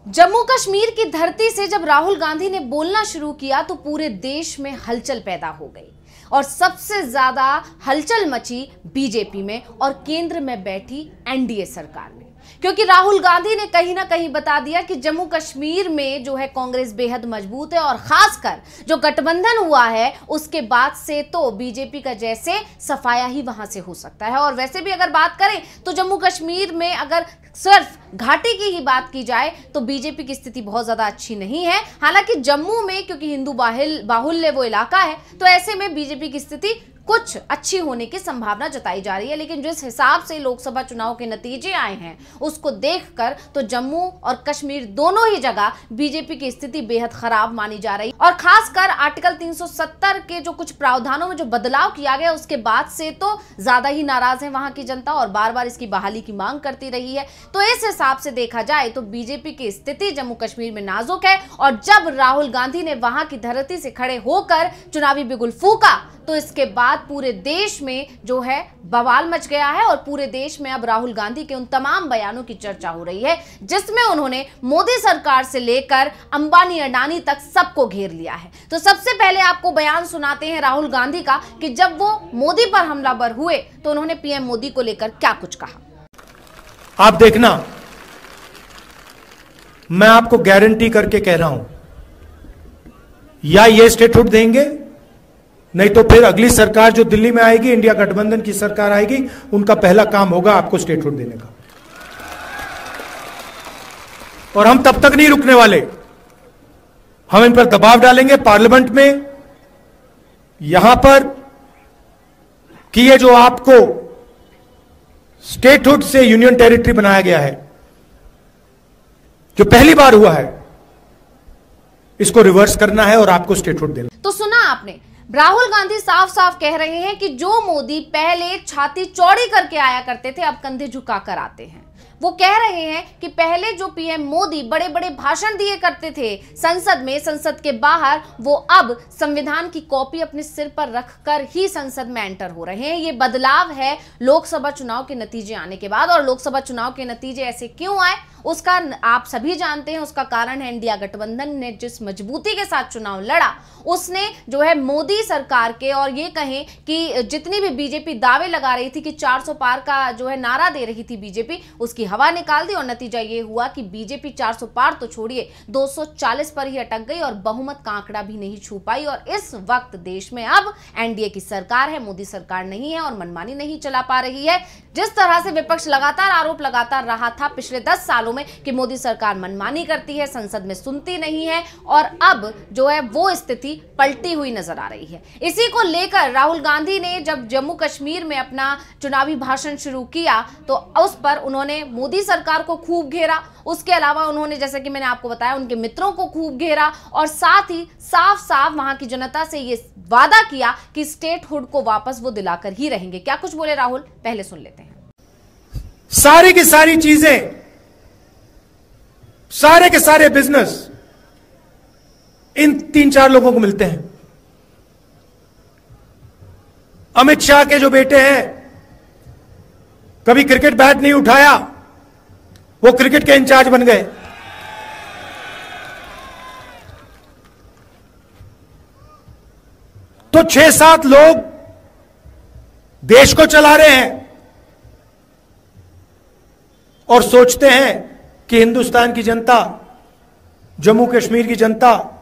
जम्मू कश्मीर की धरती से जब राहुल गांधी ने बोलना शुरू किया तो पूरे देश में हलचल पैदा हो गई और सबसे ज्यादा हलचल मची बीजेपी में और केंद्र में बैठी एनडीए सरकार में, क्योंकि राहुल गांधी ने कहीं ना कहीं बता दिया कि जम्मू कश्मीर में जो है कांग्रेस बेहद मजबूत है और खासकर जो गठबंधन हुआ है उसके बाद से तो बीजेपी का जैसे सफाया ही वहां से हो सकता है। और वैसे भी अगर बात करें तो जम्मू कश्मीर में अगर सिर्फ घाटी की ही बात की जाए तो बीजेपी की स्थिति बहुत ज्यादा अच्छी नहीं है। हालांकि जम्मू में क्योंकि हिंदू बाहुल्य वो इलाका है तो ऐसे में बीजेपी की स्थिति कुछ अच्छी होने की संभावना जताई जा रही है, लेकिन जिस हिसाब से लोकसभा चुनाव के नतीजे आए हैं उसको देखकर तो जम्मू और कश्मीर दोनों ही जगह बीजेपी की स्थिति बेहद खराब मानी जा रही है। और खासकर आर्टिकल 370 के जो कुछ प्रावधानों में जो बदलाव किया गया उसके बाद से तो ज्यादा ही नाराज है वहां की जनता और बार बार इसकी बहाली की मांग करती रही है। तो इस हिसाब से देखा जाए तो बीजेपी की स्थिति जम्मू कश्मीर में नाजुक है और जब राहुल गांधी ने वहां की धरती से खड़े होकर चुनावी बिगुल फूंका तो इसके बाद पूरे देश में जो है बवाल मच गया है और पूरे देश में अब राहुल गांधी के उन तमाम बयानों की चर्चा हो रही है जिसमें उन्होंने मोदी सरकार से लेकर अंबानी अडानी तक सबको घेर लिया है। तो सबसे पहले आपको बयान सुनाते हैं राहुल गांधी का कि जब वो मोदी पर हमलावर हुए तो उन्होंने पीएम मोदी को लेकर क्या कुछ कहा। आप देखना, मैं आपको गारंटी करके कह रहा हूं, या ये स्टेटहुड देंगे नहीं तो फिर अगली सरकार जो दिल्ली में आएगी, इंडिया गठबंधन की सरकार आएगी, उनका पहला काम होगा आपको स्टेटहुड देने का। और हम तब तक नहीं रुकने वाले, हम इन पर दबाव डालेंगे पार्लियामेंट में, यहां पर कि ये जो आपको स्टेटहुड से यूनियन टेरिटरी बनाया गया है, जो पहली बार हुआ है, इसको रिवर्स करना है और आपको स्टेटहुड देना। तो सुना आपने, राहुल गांधी साफ साफ कह रहे हैं कि जो मोदी पहले छाती चौड़ी करके आया करते थे अब कंधे झुकाकर आते हैं। वो कह रहे हैं कि पहले जो पीएम मोदी बड़े बड़े भाषण दिए करते थे संसद में, संसद के बाहर, वो अब संविधान की कॉपी अपने सिर पर रखकर ही संसद में एंटर हो रहे हैं। ये बदलाव है लोकसभा चुनाव के नतीजे आने के बाद। और लोकसभा चुनाव के नतीजे ऐसे क्यों आए उसका आप सभी जानते हैं। उसका कारण है इंडिया गठबंधन ने जिस मजबूती के साथ चुनाव लड़ा, उसने जो है मोदी सरकार के, और ये कहें कि जितनी भी बीजेपी दावे लगा रही थी कि 400 पार का जो है नारा दे रही थी बीजेपी, उसकी हवा निकाल दी। और नतीजा ये हुआ कि बीजेपी 400 पार तो छोड़िए 240 पर ही अटक गई और बहुमत का आंकड़ा भी नहीं छू पाई। और इस वक्त देश में अब एनडीए की सरकार है, मोदी सरकार नहीं है और मनमानी नहीं चला पा रही है। जिस तरह से विपक्ष लगातार आरोप लगाता रहा था पिछले 10 सालों में कि मोदी सरकार मनमानी करती है, संसद में सुनती नहीं है, और अब जो है वो स्थिति पलटी हुई नजर आ रही है। इसी को लेकर राहुल गांधी ने जब जम्मू कश्मीर में अपना चुनावी भाषण शुरू किया तो उस पर उन्होंने मोदी सरकार को खूब घेरा। उसके अलावा उन्होंने, जैसे कि मैंने आपको बताया, उनके मित्रों को खूब घेरा और साथ ही साफ साफ वहां की जनता से ये वादा किया कि स्टेटहुड को वापस वो दिलाकर ही रहेंगे। क्या कुछ बोले राहुल, पहले सुन लेते हैं। सारी की सारी चीजें, सारे के सारे बिजनेस इन 3-4 लोगों को मिलते हैं। अमित शाह के जो बेटे हैं, कभी क्रिकेट बैट नहीं उठाया, वो क्रिकेट के इंचार्ज बन गए। तो 6-7 लोग देश को चला रहे हैं और सोचते हैं कि हिंदुस्तान की जनता, जम्मू कश्मीर की जनता,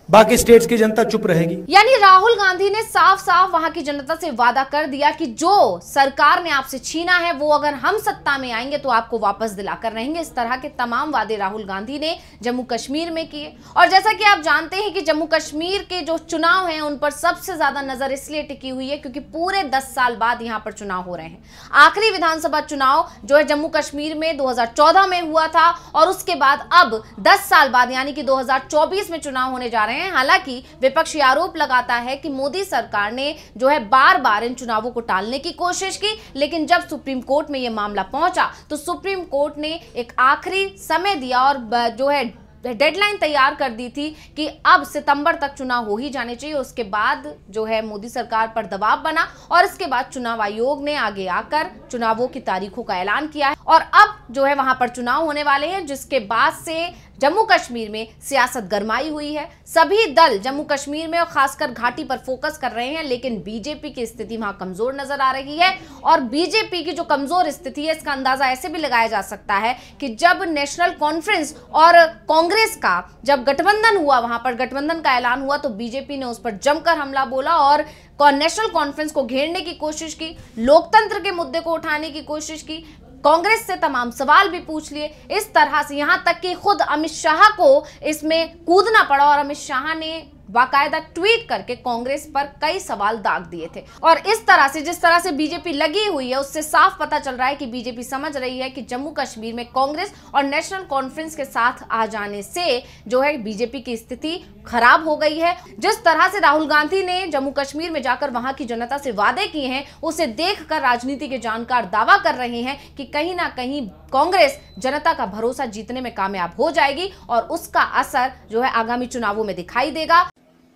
बाकी स्टेट्स की जनता चुप रहेगी। यानी राहुल गांधी ने साफ साफ वहां की जनता से वादा कर दिया कि जो सरकार ने आपसे छीना है वो अगर हम सत्ता में आएंगे तो आपको वापस दिलाकर रहेंगे। इस तरह के तमाम वादे राहुल गांधी ने जम्मू कश्मीर में किए। और जैसा कि आप जानते हैं कि जम्मू कश्मीर के जो चुनाव हैं उन पर सबसे ज्यादा नजर इसलिए टिकी हुई है क्योंकि पूरे 10 साल बाद यहां पर चुनाव हो रहे हैं। आखिरी विधानसभा चुनाव जो है जम्मू कश्मीर में 2014 में हुआ था और उसके बाद अब 10 साल बाद यानी कि 2024 में चुनाव होने जा रहे हैं। हालांकि विपक्ष आरोप लगाता है कि मोदी सरकार ने जो है बार बार इन चुनावों को टालने की कोशिश की, लेकिन जब सुप्रीम कोर्ट में यह मामला पहुंचा तो सुप्रीम कोर्ट ने एक आखिरी समय दिया और जो है डेडलाइन तैयार कर दी थी कि अब सितंबर तक चुनाव हो ही जाने चाहिए। उसके बाद जो है मोदी सरकार पर दबाव बना और इसके बाद चुनाव आयोग ने आगे आकर चुनावों की तारीखों का ऐलान किया है और अब जो है वहां पर चुनाव होने वाले हैं, जिसके बाद से जम्मू कश्मीर में सियासत गरमाई हुई है। सभी दल जम्मू कश्मीर में और खासकर घाटी पर फोकस कर रहे हैं, लेकिन बीजेपी की स्थिति वहां कमजोर नजर आ रही है। और बीजेपी की जो कमजोर स्थिति है, इसका अंदाजा ऐसे भी लगाया जा सकता है कि जब नेशनल कॉन्फ्रेंस और कांग्रेस का जब गठबंधन हुआ, वहां पर गठबंधन का ऐलान हुआ, तो बीजेपी ने उस पर जमकर हमला बोला और नेशनल कॉन्फ्रेंस को घेरने की कोशिश की, लोकतंत्र के मुद्दे को उठाने की कोशिश की, कांग्रेस से तमाम सवाल भी पूछ लिए। इस तरह से यहां तक कि खुद अमित शाह को इसमें कूदना पड़ा और अमित शाह ने बाकायदा ट्वीट करके कांग्रेस पर कई सवाल दाग दिए थे। और इस तरह से जिस तरह से बीजेपी लगी हुई है, उससे साफ पता चल रहा है कि बीजेपी समझ रही है कि जम्मू कश्मीर में कांग्रेस और नेशनल कॉन्फ्रेंस के साथ आ जाने से जो है बीजेपी की स्थिति खराब हो गई है। जिस तरह से राहुल गांधी ने जम्मू कश्मीर में जाकर वहां की जनता से वादे किए हैं, उसे देखकर राजनीति के जानकार दावा कर रहे हैं कि कहीं ना कहीं कांग्रेस जनता का भरोसा जीतने में कामयाब हो जाएगी और उसका असर जो है आगामी चुनावों में दिखाई देगा।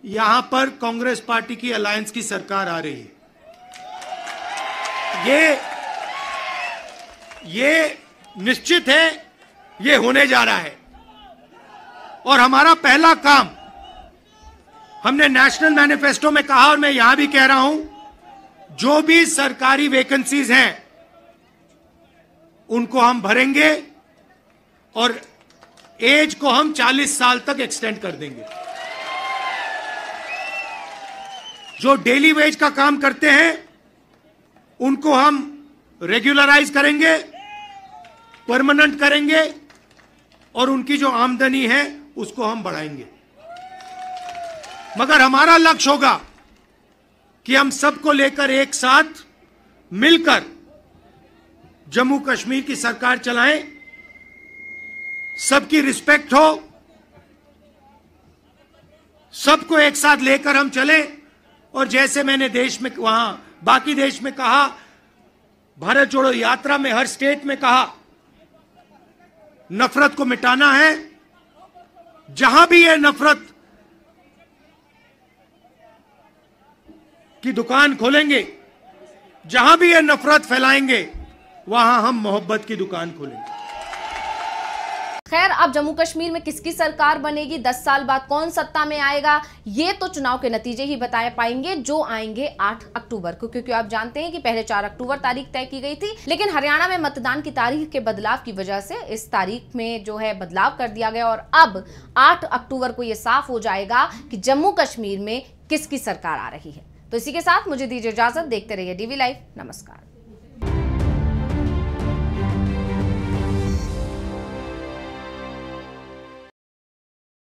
यहां पर कांग्रेस पार्टी की अलायंस की सरकार आ रही है। ये निश्चित है, ये होने जा रहा है। और हमारा पहला काम, हमने नेशनल मैनिफेस्टो में कहा और मैं यहां भी कह रहा हूं, जो भी सरकारी वैकेंसीज हैं उनको हम भरेंगे और एज को हम 40 साल तक एक्सटेंड कर देंगे। जो डेली वेज का काम करते हैं उनको हम रेगुलराइज करेंगे, परमानेंट करेंगे और उनकी जो आमदनी है उसको हम बढ़ाएंगे। मगर हमारा लक्ष्य होगा कि हम सबको लेकर एक साथ मिलकर जम्मू कश्मीर की सरकार चलाएं, सबकी रिस्पेक्ट हो, सबको एक साथ लेकर हम चलें। और जैसे मैंने देश में वहां बाकी देश में कहा, भारत जोड़ो यात्रा में हर स्टेट में कहा, नफरत को मिटाना है। जहां भी ये नफरत की दुकान खोलेंगे, जहां भी ये नफरत फैलाएंगे, वहां हम मोहब्बत की दुकान खोलेंगे। खैर, अब जम्मू कश्मीर में किसकी सरकार बनेगी, 10 साल बाद कौन सत्ता में आएगा, ये तो चुनाव के नतीजे ही बता पाएंगे जो आएंगे 8 अक्टूबर को। क्योंकि आप जानते हैं कि पहले 4 अक्टूबर तारीख तय की गई थी, लेकिन हरियाणा में मतदान की तारीख के बदलाव की वजह से इस तारीख में जो है बदलाव कर दिया गया और अब 8 अक्टूबर को यह साफ हो जाएगा कि जम्मू कश्मीर में किसकी सरकार आ रही है। तो इसी के साथ मुझे दीजिए इजाजत। देखते रहिए डीवी लाइव। नमस्कार।